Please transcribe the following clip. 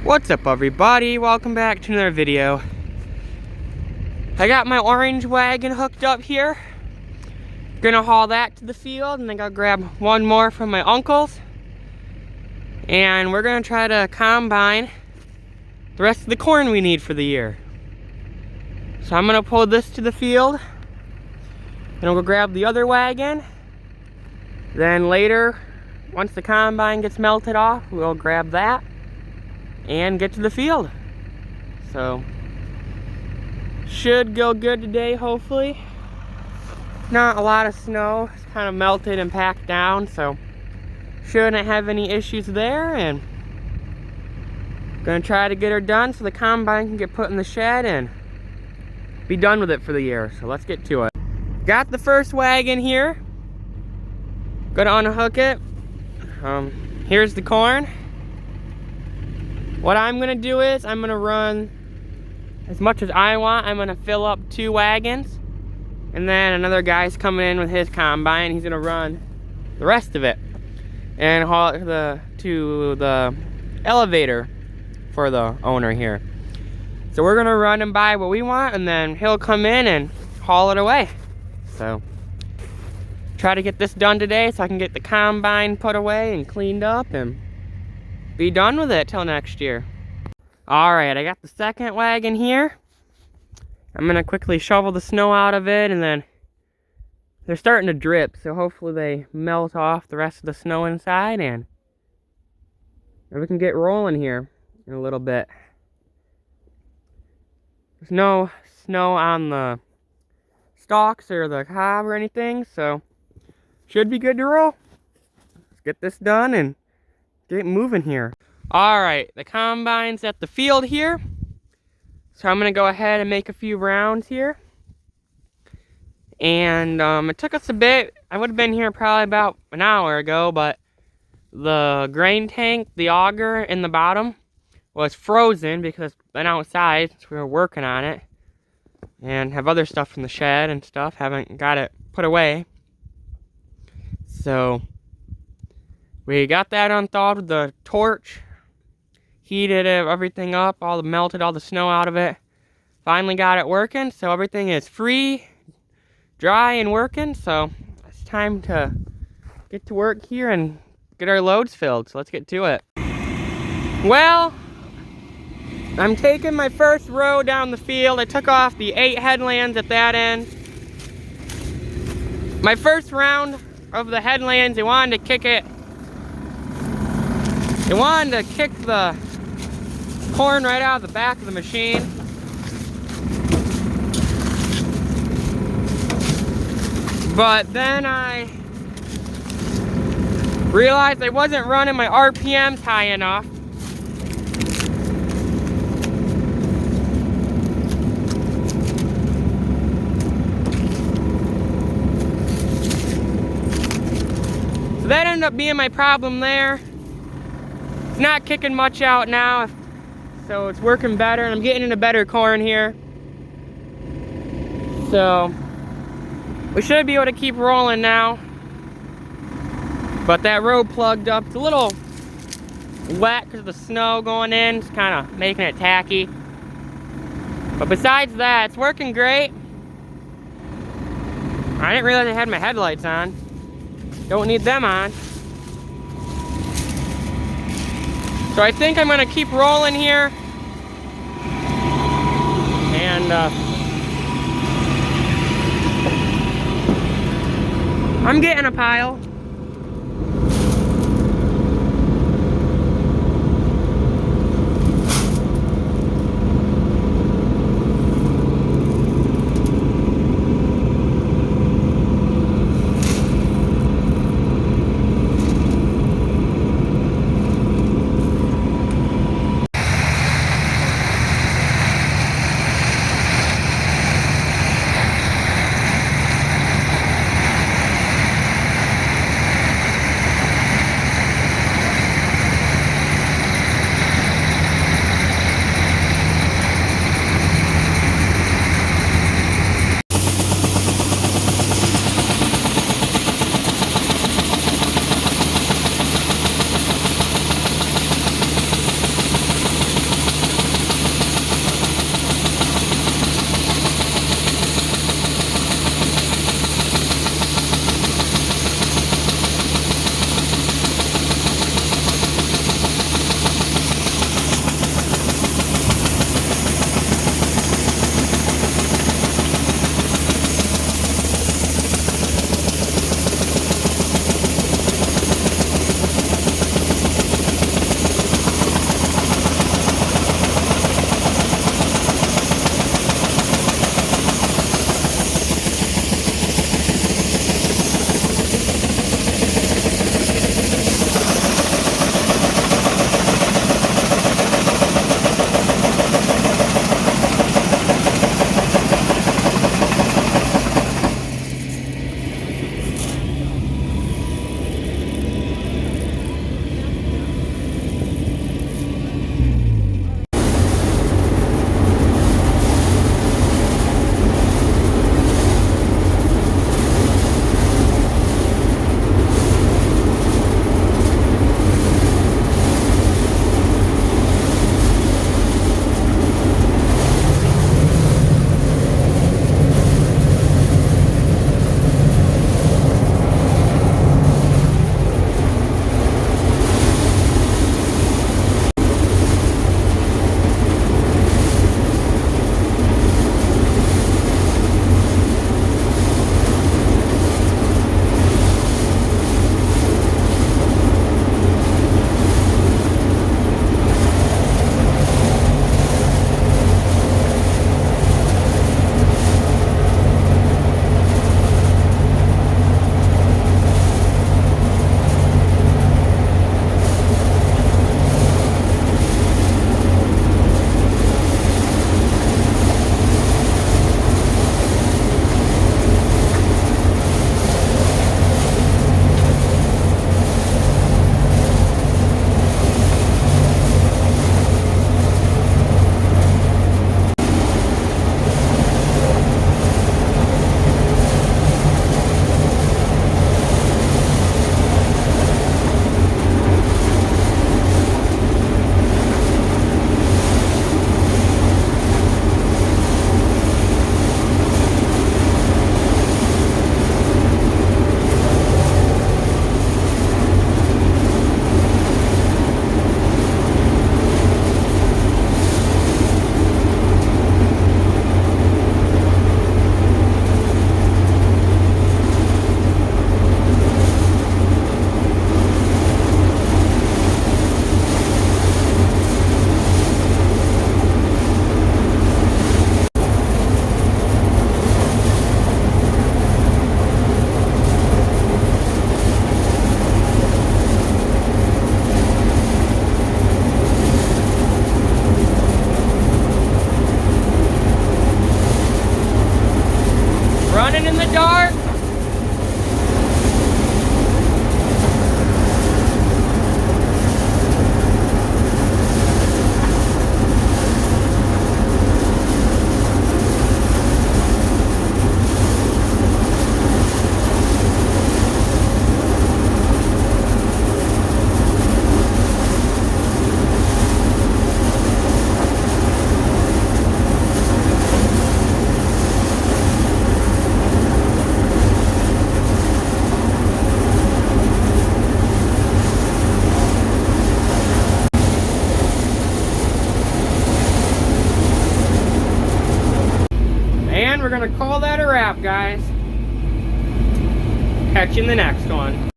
What's up, everybody? Welcome back to another video. I got my orange wagon hooked up here. Gonna haul that to the field, and then I'll grab one more from my uncle's. And we're gonna try to combine the rest of the corn we need for the year. So I'm gonna pull this to the field, and we'll grab the other wagon. Then later, once the combine gets melted off, we'll grab that and get to the field. So should go good today, hopefully. Not a lot of snow, it's kind of melted and packed down, so shouldn't have any issues there. And gonna try to get her done so the combine can get put in the shed and be done with it for the year. So let's get to it. Got the first wagon here, gonna unhook it. Here's the corn. What I'm gonna do is I'm gonna run as much as I want. I'm gonna fill up 2 wagons, and then another guy's coming in with his combine. He's gonna run the rest of it and haul it to the elevator for the owner here. So we're gonna run and buy what we want, and then he'll come in and haul it away. So try to get this done today so I can get the combine put away and cleaned up and be done with it till next year. Alright, I got the second wagon here. I'm gonna quickly shovel the snow out of it, and then they're starting to drip, so hopefully they melt off the rest of the snow inside, and we can get rolling here in a little bit. There's no snow on the stalks or the cob or anything, so should be good to roll. Let's get this done and get moving here. Alright, the combine's at the field here, so I'm gonna go ahead and make a few rounds here. And it took us a bit. I would have been here probably about an hour ago, but the grain tank, the auger in the bottom, was frozen because it's been outside since we were working on it, and have other stuff from the shed and stuff. Haven't got it put away. So we got that unthawed with the torch, heated everything up, melted all the snow out of it. Finally got it working, so everything is free, dry, and working. So it's time to get to work here and get our loads filled. So let's get to it. Well, I'm taking my first row down the field. I took off the 8 headlands at that end. My first round of the headlands, they wanted to kick it. They wanted to kick the corn right out of the back of the machine. But then I realized I wasn't running my RPMs high enough. So that ended up being my problem there. It's not kicking much out now, so it's working better, and I'm getting into better corn here. So we should be able to keep rolling now. But that road plugged up. It's a little wet because of the snow going in. It's kind of making it tacky. But besides that, it's working great. I didn't realize I had my headlights on. Don't need them on. So I think I'm gonna keep rolling here, and I'm getting a pile. we're gonna call that a wrap, guys. Catch you in the next one.